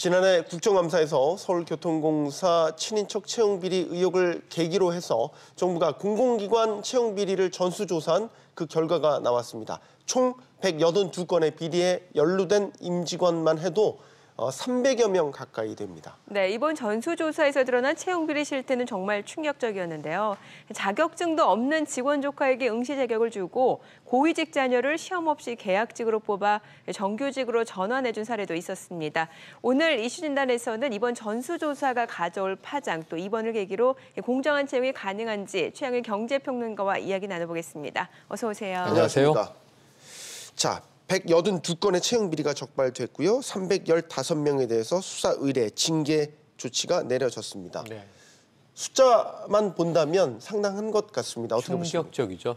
지난해 국정감사에서 서울교통공사 친인척 채용비리 의혹을 계기로 해서 정부가 공공기관 채용비리를 전수조사한 그 결과가 나왔습니다. 총 182건의 비리에 연루된 임직원만 해도 300여 명 가까이 됩니다. 네, 이번 전수조사에서 드러난 채용비리 실태는 정말 충격적이었는데요. 자격증도 없는 직원 조카에게 응시 자격을 주고 고위직 자녀를 시험 없이 계약직으로 뽑아 정규직으로 전환해준 사례도 있었습니다. 오늘 이슈진단에서는 이번 전수조사가 가져올 파장, 또 이번을 계기로 공정한 채용이 가능한지 최양일 경제평론가와 이야기 나눠보겠습니다. 어서 오세요. 안녕하세요. 자, 182건의 채용 비리가 적발됐고요. 315명에 대해서 수사 의뢰, 징계 조치가 내려졌습니다. 네. 숫자만 본다면 상당한 것 같습니다. 어떻게 보십니까?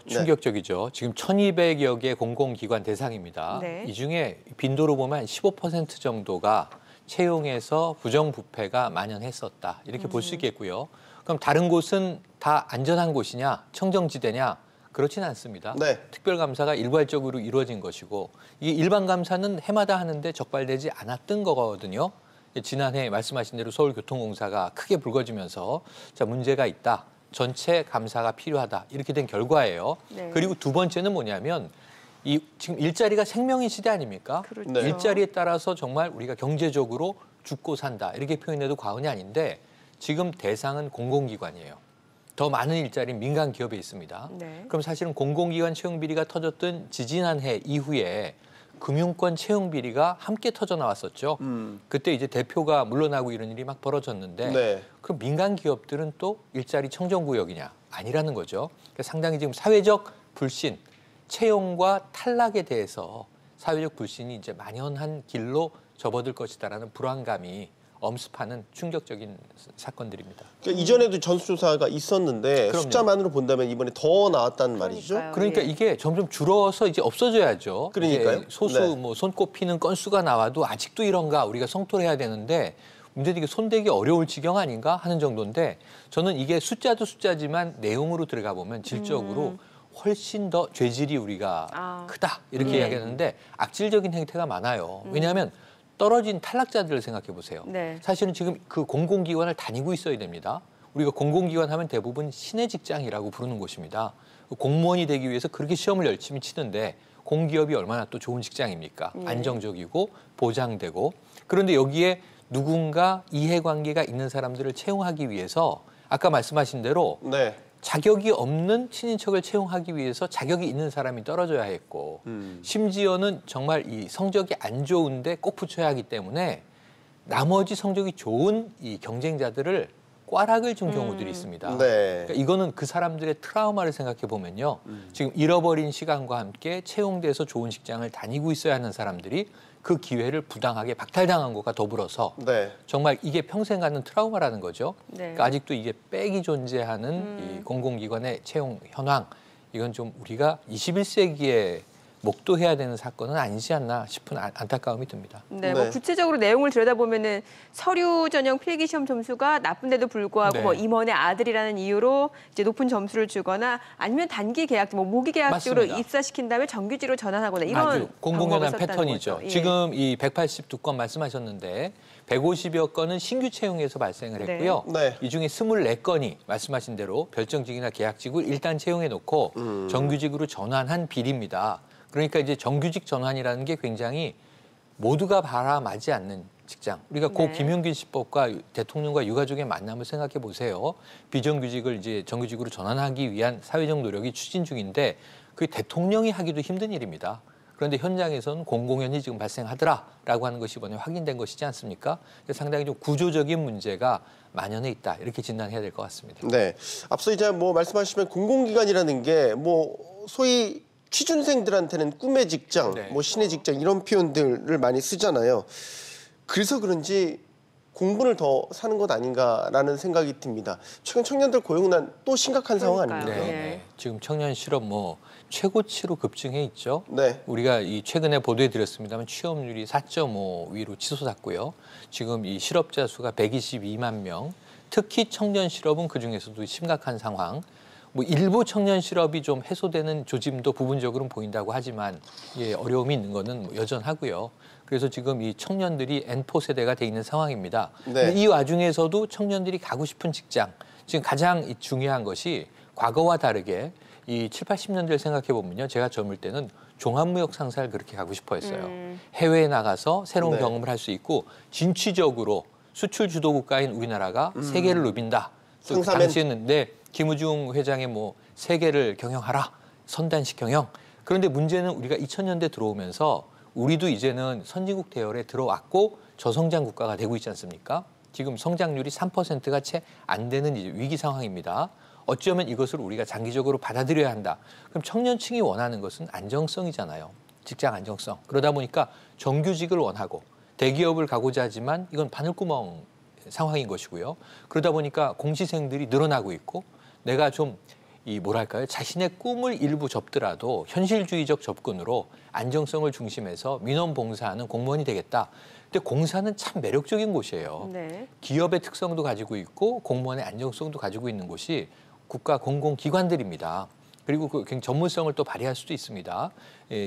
충격적이죠. 네. 지금 1,200여 개 공공기관 대상입니다. 네. 이 중에 빈도로 보면 15% 정도가 채용에서 부정부패가 만연했었다. 이렇게 볼 수 있겠고요. 그럼 다른 곳은 다 안전한 곳이냐, 청정지대냐? 그렇지는 않습니다. 네. 특별감사가 일괄적으로 이루어진 것이고 이 일반감사는 해마다 하는데 적발되지 않았던 거거든요. 지난해 말씀하신 대로 서울교통공사가 크게 불거지면서 자, 문제가 있다. 전체 감사가 필요하다. 이렇게 된 결과예요. 네. 그리고 두 번째는 뭐냐면 이 지금 일자리가 생명인 시대 아닙니까? 그렇죠. 네. 일자리에 따라서 정말 우리가 경제적으로 죽고 산다. 이렇게 표현해도 과언이 아닌데 지금 대상은 공공기관이에요. 더 많은 일자리는 민간 기업에 있습니다. 네. 그럼 사실은 공공기관 채용 비리가 터졌던 지지난해 이후에 금융권 채용 비리가 함께 터져 나왔었죠. 그때 이제 대표가 물러나고 이런 일이 막 벌어졌는데 네. 그럼 민간 기업들은 또 일자리 청정구역이냐? 아니라는 거죠. 그러니까 상당히 지금 사회적 불신, 채용과 탈락에 대해서 사회적 불신이 이제 만연한 길로 접어들 것이다라는 불안감이 엄습하는 충격적인 사건들입니다. 그러니까 이전에도 전수조사가 있었는데 그럼요. 숫자만으로 본다면 이번에 더 나왔다는 말이죠. 그러니까 이게 점점 줄어서 이제 없어져야죠. 그러니까요. 소수 네. 뭐 손꼽히는 건수가 나와도 아직도 이런가 우리가 성토를 해야 되는데 문제는 이게 손대기 어려울 지경 아닌가 하는 정도인데 저는 이게 숫자도 숫자지만 내용으로 들어가 보면 질적으로 훨씬 더 죄질이 우리가 크다 이렇게 이야기하는데 악질적인 행태가 많아요. 왜냐하면 떨어진 탈락자들을 생각해 보세요. 네. 사실은 지금 그 공공기관을 다니고 있어야 됩니다. 우리가 공공기관 하면 대부분 신의 직장이라고 부르는 곳입니다. 공무원이 되기 위해서 그렇게 시험을 열심히 치는데 공기업이 얼마나 또 좋은 직장입니까? 안정적이고 보장되고. 그런데 여기에 누군가 이해관계가 있는 사람들을 채용하기 위해서 아까 말씀하신 대로 네. 자격이 없는 친인척을 채용하기 위해서 자격이 있는 사람이 떨어져야 했고 심지어는 정말 이 성적이 안 좋은데 꼭 붙여야 하기 때문에 나머지 성적이 좋은 이 경쟁자들을 꽈락을 준 경우들이 있습니다. 네. 그러니까 이거는 그 사람들의 트라우마를 생각해 보면요. 지금 잃어버린 시간과 함께 채용돼서 좋은 직장을 다니고 있어야 하는 사람들이 그 기회를 부당하게 박탈당한 것과 더불어서 네. 정말 이게 평생 가는 트라우마라는 거죠. 네. 그러니까 아직도 이게 빽이 존재하는 이 공공기관의 채용 현황, 이건 좀 우리가 21세기에 목도해야 되는 사건은 아니지 않나 싶은 안타까움이 듭니다. 네, 뭐 구체적으로 내용을 들여다보면은 서류 전형 필기 시험 점수가 나쁜데도 불구하고 네. 뭐 임원의 아들이라는 이유로 이제 높은 점수를 주거나 아니면 단기 계약직, 뭐 모기 계약직으로 입사시킨 다음에 정규직으로 전환하거나 이런 아주 공공연한 패턴이죠. 예. 지금 이 182건 말씀하셨는데 150여 건은 신규 채용에서 발생을 했고요. 네. 이 중에 24건이 말씀하신 대로 별정직이나 계약직을 일단 채용해 놓고 정규직으로 전환한 비리입니다. 그러니까 이제 정규직 전환이라는 게 굉장히 모두가 바람하지 않는 직장. 우리가 고 김용균 씨법과 대통령과 유가족의 만남을 생각해 보세요. 비정규직을 이제 정규직으로 전환하기 위한 사회적 노력이 추진 중인데 그게 대통령이 하기도 힘든 일입니다. 그런데 현장에서는 공공연히 지금 발생하더라라고 하는 것이 이번에 확인된 것이지 않습니까? 상당히 좀 구조적인 문제가 만연해 있다. 이렇게 진단해야 될 것 같습니다. 네. 앞서 이제 뭐 말씀하시면 공공기관이라는 게 뭐 소위 취준생들한테는 꿈의 직장, 네. 뭐 신의 직장 이런 표현들을 많이 쓰잖아요. 그래서 그런지 공분을 더 사는 것 아닌가라는 생각이 듭니다. 최근 청년들 고용난 또 심각한 상황 아닙니까? 네. 네. 지금 청년 실업 뭐 최고치로 급증해 있죠. 네. 우리가 이 최근에 보도해 드렸습니다만 취업률이 4.5위로 치솟았고요. 지금 이 실업자 수가 122만 명. 특히 청년 실업은 그중에서도 심각한 상황. 뭐 일부 청년 실업이 좀 해소되는 조짐도 부분적으로는 보인다고 하지만 예, 어려움이 있는 거는 여전하고요. 그래서 지금 이 청년들이 N4 세대가 돼 있는 상황입니다. 네. 이 와중에서도 청년들이 가고 싶은 직장, 지금 가장 중요한 것이 과거와 다르게 이 7, 80년대를 생각해 보면요. 제가 젊을 때는 종합무역 상사를 그렇게 가고 싶어 했어요. 해외에 나가서 새로운 네. 경험을 할 수 있고 진취적으로 수출 주도 국가인 우리나라가 세계를 누빈다. 또 상사면. 당시에는 김우중 회장의 뭐 세계를 경영하라. 선단식 경영. 그런데 문제는 우리가 2000년대 들어오면서 우리도 이제는 선진국 대열에 들어왔고 저성장 국가가 되고 있지 않습니까? 지금 성장률이 3%가 채 안 되는 이제 위기 상황입니다. 어쩌면 이것을 우리가 장기적으로 받아들여야 한다. 그럼 청년층이 원하는 것은 안정성이잖아요. 직장 안정성. 그러다 보니까 정규직을 원하고 대기업을 가고자 하지만 이건 바늘구멍 상황인 것이고요. 그러다 보니까 공시생들이 늘어나고 있고 내가 좀 자신의 꿈을 일부 접더라도 현실주의적 접근으로 안정성을 중심해서 민원 봉사하는 공무원이 되겠다. 근데 공사는 참 매력적인 곳이에요. 네. 기업의 특성도 가지고 있고 공무원의 안정성도 가지고 있는 곳이 국가 공공기관들입니다. 그리고 굉장히 전문성을 또 발휘할 수도 있습니다.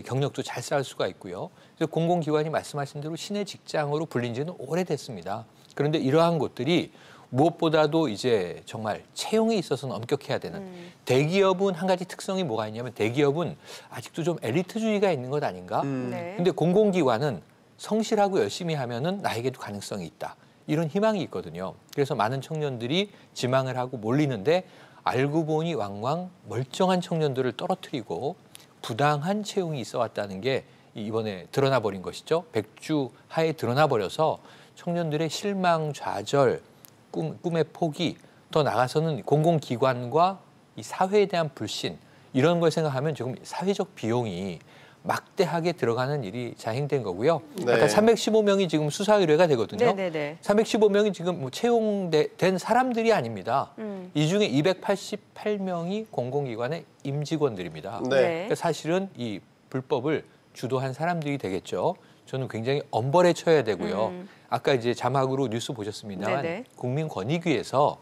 경력도 잘 쌓을 수가 있고요. 그래서 공공기관이 말씀하신 대로 신의 직장으로 불린 지는 오래됐습니다. 그런데 이러한 곳들이 무엇보다도 이제 정말 채용에 있어서는 엄격해야 되는 대기업은 한 가지 특성이 뭐가 있냐면 대기업은 아직도 좀 엘리트주의가 있는 것 아닌가? 네. 근데 공공기관은 성실하고 열심히 하면은 나에게도 가능성이 있다. 이런 희망이 있거든요. 그래서 많은 청년들이 지망을 하고 몰리는데 알고 보니 왕왕 멀쩡한 청년들을 떨어뜨리고 부당한 채용이 있어 왔다는 게 이번에 드러나 버린 것이죠. 백주하에 드러나 버려서 청년들의 실망, 좌절, 꿈의 포기, 더 나아가서는 공공기관과 이 사회에 대한 불신 이런 걸 생각하면 지금 사회적 비용이 막대하게 들어가는 일이 자행된 거고요. 네. 아까 315명이 지금 수사 의뢰가 되거든요. 네네네. 315명이 지금 뭐 채용된 사람들이 아닙니다. 이 중에 288명이 공공기관의 임직원들입니다. 네. 그러니까 사실은 이 불법을 주도한 사람들이 되겠죠. 저는 굉장히 엄벌에 처해야 되고요. 아까 이제 자막으로 뉴스 보셨습니다만 네네. 국민권익위에서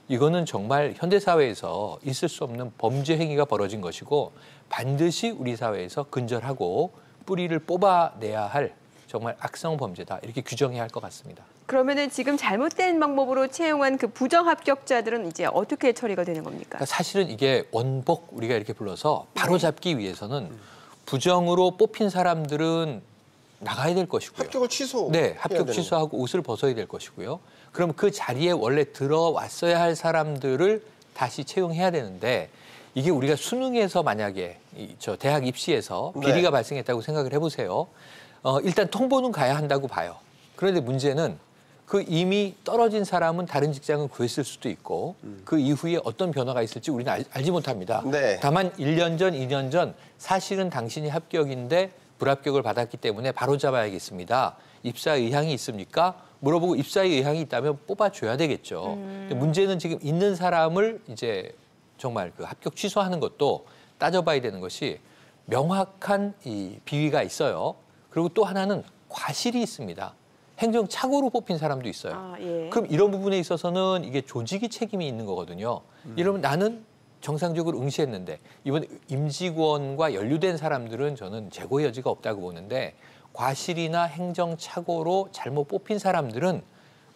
이거는 정말 현대사회에서 있을 수 없는 범죄 행위가 벌어진 것이고 반드시 우리 사회에서 근절하고 뿌리를 뽑아내야 할 정말 악성 범죄다. 이렇게 규정해야 할 것 같습니다. 그러면은 지금 잘못된 방법으로 채용한 그 부정 합격자들은 이제 어떻게 처리가 되는 겁니까? 그러니까 사실은 이게 원복 우리가 이렇게 불러서 바로잡기 위해서는 부정으로 뽑힌 사람들은 나가야 될 것이고요. 합격을 취소. 네, 합격 취소하고 옷을 벗어야 될 것이고요. 그럼 그 자리에 원래 들어왔어야 할 사람들을 다시 채용해야 되는데 이게 우리가 수능에서 만약에 저 대학 입시에서 비리가 발생했다고 생각을 해보세요. 일단 통보는 가야 한다고 봐요. 그런데 문제는 그 이미 떨어진 사람은 다른 직장을 구했을 수도 있고 그 이후에 어떤 변화가 있을지 우리는 알지 못합니다. 네. 다만 1년 전, 2년 전 사실은 당신이 합격인데 불합격을 받았기 때문에 바로 잡아야겠습니다. 입사 의향이 있습니까? 물어보고 입사의 의향이 있다면 뽑아줘야 되겠죠. 근데 문제는 지금 있는 사람을 이제 정말 그 합격 취소하는 것도 따져봐야 되는 것이 명확한 이 비위가 있어요. 그리고 또 하나는 과실이 있습니다. 행정착오로 뽑힌 사람도 있어요. 아, 예. 그럼 이런 부분에 있어서는 이게 조직이 책임이 있는 거거든요. 이러면 나는 정상적으로 응시했는데 이번 임직원과 연루된 사람들은 저는 재고의 여지가 없다고 보는데 과실이나 행정착오로 잘못 뽑힌 사람들은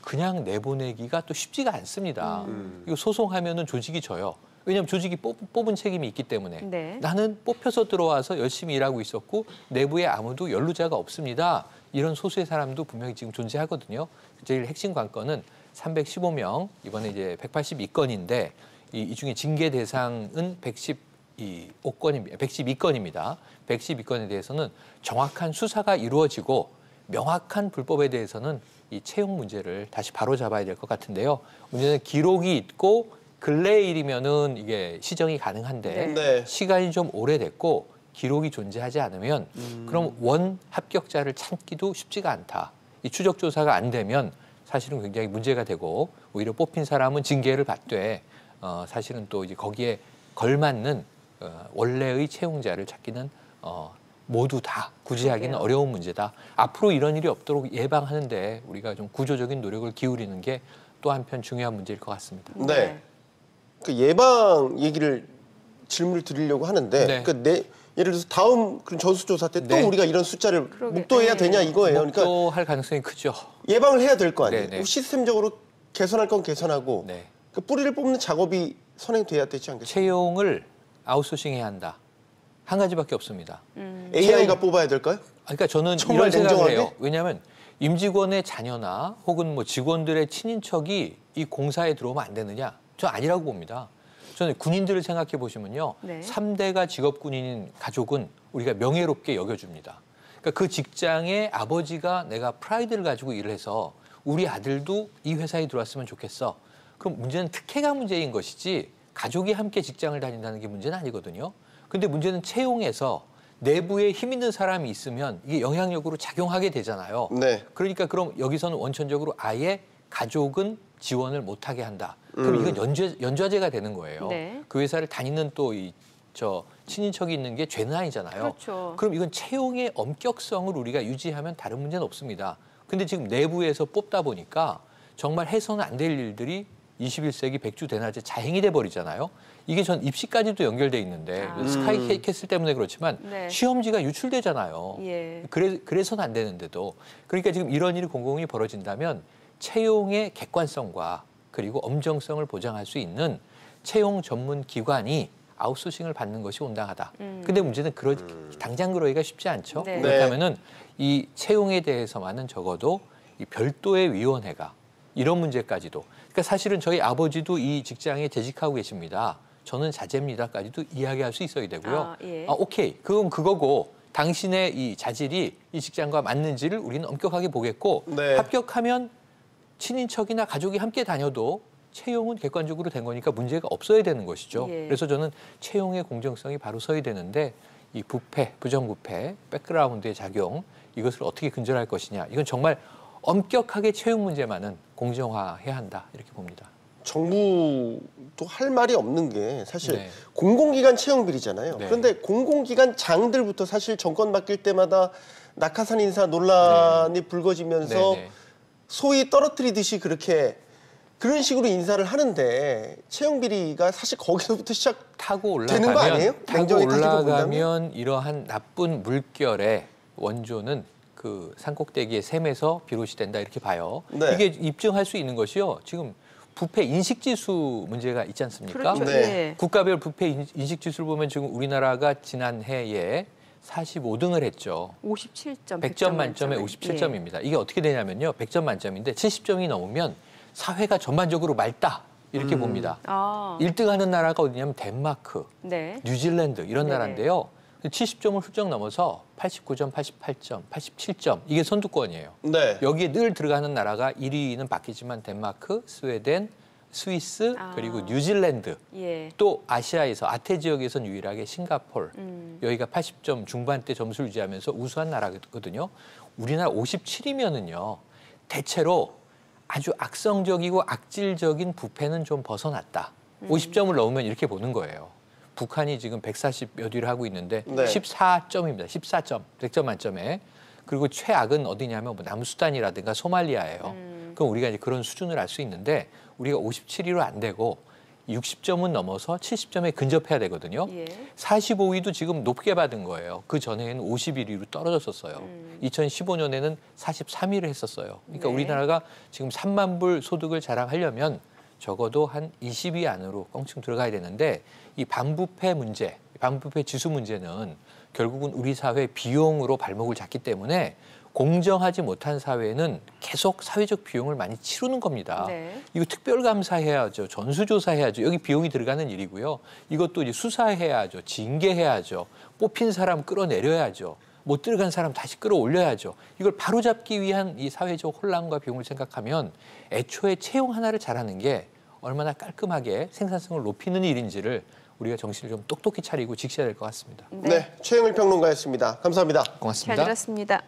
그냥 내보내기가 또 쉽지가 않습니다. 이거 소송하면은 조직이 져요. 왜냐하면 조직이 뽑은 책임이 있기 때문에 네. 나는 뽑혀서 들어와서 열심히 일하고 있었고 내부에 아무도 연루자가 없습니다. 이런 소수의 사람도 분명히 지금 존재하거든요. 제일 핵심 관건은 315명, 이번에 이제 182건인데 이 중에 징계 대상은 112건입니다. 112건에 대해서는 정확한 수사가 이루어지고 명확한 불법에 대해서는 이 채용 문제를 다시 바로잡아야 될 것 같은데요. 문제는 기록이 있고 근래의 일이면은 이게 시정이 가능한데 네. 시간이 좀 오래됐고 기록이 존재하지 않으면 그럼 원 합격자를 찾기도 쉽지가 않다. 이 추적 조사가 안 되면 사실은 굉장히 문제가 되고 오히려 뽑힌 사람은 징계를 받되 사실은 또 이제 거기에 걸맞는 원래의 채용자를 찾기는 모두 다 구제하기는 어려운 문제다. 앞으로 이런 일이 없도록 예방하는데 우리가 좀 구조적인 노력을 기울이는 게 또 한편 중요한 문제일 것 같습니다. 네. 그 예방 얘기를 질문을 드리려고 하는데 네. 그 예를 들어서 다음 그런 전수조사 때 또 네. 우리가 이런 숫자를 그러게. 목도해야 네. 되냐 이거예요. 그러니까 목도할 가능성이 크죠. 예방을 해야 될 거 아니에요. 네네. 시스템적으로 개선할 건 개선하고 네. 그 뿌리를 뽑는 작업이 선행돼야 되지 않겠어요? 채용을 아웃소싱해야 한다. 한 가지밖에 없습니다. AI가 뽑아야 될까요? 그러니까 저는 정말 이런 생각을 냉정하게? 해요. 왜냐하면 임직원의 자녀나 혹은 뭐 직원들의 친인척이 이 공사에 들어오면 안 되느냐? 저 아니라고 봅니다. 저는 군인들을 생각해 보시면요. 네. 3대가 직업 군인인 가족은 우리가 명예롭게 여겨줍니다. 그러니까 그 직장의 아버지가 내가 프라이드를 가지고 일을 해서 우리 아들도 이 회사에 들어왔으면 좋겠어. 그럼 문제는 특혜가 문제인 것이지 가족이 함께 직장을 다닌다는 게 문제는 아니거든요. 근데 문제는 채용에서 내부에 힘 있는 사람이 있으면 이게 영향력으로 작용하게 되잖아요. 네. 그러니까 그럼 여기서는 원천적으로 아예 가족은 지원을 못하게 한다. 그럼 이건 연좌제가 되는 거예요. 네. 그 회사를 다니는 또 친인척이 있는 게 죄는 아니잖아요. 그렇죠. 그럼 이건 채용의 엄격성을 우리가 유지하면 다른 문제는 없습니다. 근데 지금 내부에서 뽑다 보니까 정말 해서는 안 될 일들이 21세기 백주 대낮에 자행이 돼 버리잖아요. 이게 전 입시까지도 연결돼 있는데 스카이캐슬 때문에 그렇지만 네. 시험지가 유출되잖아요. 예. 그래서는 안 되는데도. 그러니까 지금 이런 일이 공공이 벌어진다면 채용의 객관성과 그리고 엄정성을 보장할 수 있는 채용 전문 기관이 아웃소싱을 받는 것이 온당하다. 근데 문제는 당장 그러기가 쉽지 않죠. 네. 그렇다면은 이 채용에 대해서만은 적어도 이 별도의 위원회가 이런 문제까지도. 그러니까 사실은 저희 아버지도 이 직장에 재직하고 계십니다. 저는 자제입니다까지도 이야기할 수 있어야 되고요. 예. 오케이. 그건 그거고 당신의 이 자질이 이 직장과 맞는지를 우리는 엄격하게 보겠고 네. 합격하면 친인척이나 가족이 함께 다녀도 채용은 객관적으로 된 거니까 문제가 없어야 되는 것이죠. 예. 그래서 저는 채용의 공정성이 바로 서야 되는데 이 부패, 부정부패, 백그라운드의 작용 이것을 어떻게 근절할 것이냐. 이건 정말 엄격하게 채용 문제만은 공정화해야 한다 이렇게 봅니다. 정부도 할 말이 없는 게 사실 네. 공공기관 채용 비리잖아요. 네. 그런데 공공기관 장들부터 사실 정권 바뀔 때마다 낙하산 인사 논란이 불거지면서 네, 네. 소위 떨어뜨리듯이 그런 식으로 인사를 하는데 채용 비리가 사실 거기서부터 타고 되는 거 아니에요? 타고 냉정히 따지고 올라가면 이러한 나쁜 물결의 원조는 그 산꼭대기의 샘에서 비롯이 된다 이렇게 봐요. 네. 이게 입증할 수 있는 것이요. 지금 부패 인식지수 문제가 있지 않습니까? 그렇죠. 네. 예. 국가별 부패 인식지수를 보면 지금 우리나라가 지난해에 45등을 했죠. 57점. 100점 만점에 57점입니다. 이게 어떻게 되냐면요. 100점 만점인데 70점이 넘으면 사회가 전반적으로 맑다 이렇게 봅니다. 아. 1등 하는 나라가 어디냐면 덴마크, 네. 뉴질랜드 이런 네네. 나라인데요. 70점을 훌쩍 넘어서 89점, 88점, 87점 이게 선두권이에요. 네. 여기에 늘 들어가는 나라가 1위는 바뀌지만 덴마크, 스웨덴, 스위스 그리고 뉴질랜드 예. 또 아시아에서 아태 지역에서는 유일하게 싱가폴 여기가 80점 중반대 점수를 유지하면서 우수한 나라거든요. 우리나라 57이면은요 대체로 아주 악성적이고 악질적인 부패는 좀 벗어났다. 50점을 넘으면 이렇게 보는 거예요. 북한이 지금 140 몇 위를 하고 있는데 네. 14점입니다. 14점, 100점 만점에. 그리고 최악은 어디냐면 뭐 남수단이라든가 소말리아예요. 그럼 우리가 이제 그런 수준을 알 수 있는데 우리가 57위로 안 되고 60점은 넘어서 70점에 근접해야 되거든요. 예. 45위도 지금 높게 받은 거예요. 그 전에는 51위로 떨어졌었어요. 2015년에는 43위를 했었어요. 그러니까 네. 우리나라가 지금 3만 불 소득을 자랑하려면 적어도 한 20위 안으로 껑충 들어가야 되는데 이 반부패 문제, 반부패 지수 문제는 결국은 우리 사회 비용으로 발목을 잡기 때문에 공정하지 못한 사회는 계속 사회적 비용을 많이 치르는 겁니다. 네. 이거 특별감사해야죠. 전수조사해야죠. 여기 비용이 들어가는 일이고요. 이것도 이제 수사해야죠. 징계해야죠. 뽑힌 사람 끌어내려야죠. 못 들어간 사람 다시 끌어올려야죠. 이걸 바로잡기 위한 이 사회적 혼란과 비용을 생각하면 애초에 채용 하나를 잘하는 게 얼마나 깔끔하게 생산성을 높이는 일인지를 우리가 정신을 좀 똑똑히 차리고 직시해야 될 것 같습니다. 네. 최영일 평론가였습니다. 감사합니다. 고맙습니다. 잘 들었습니다.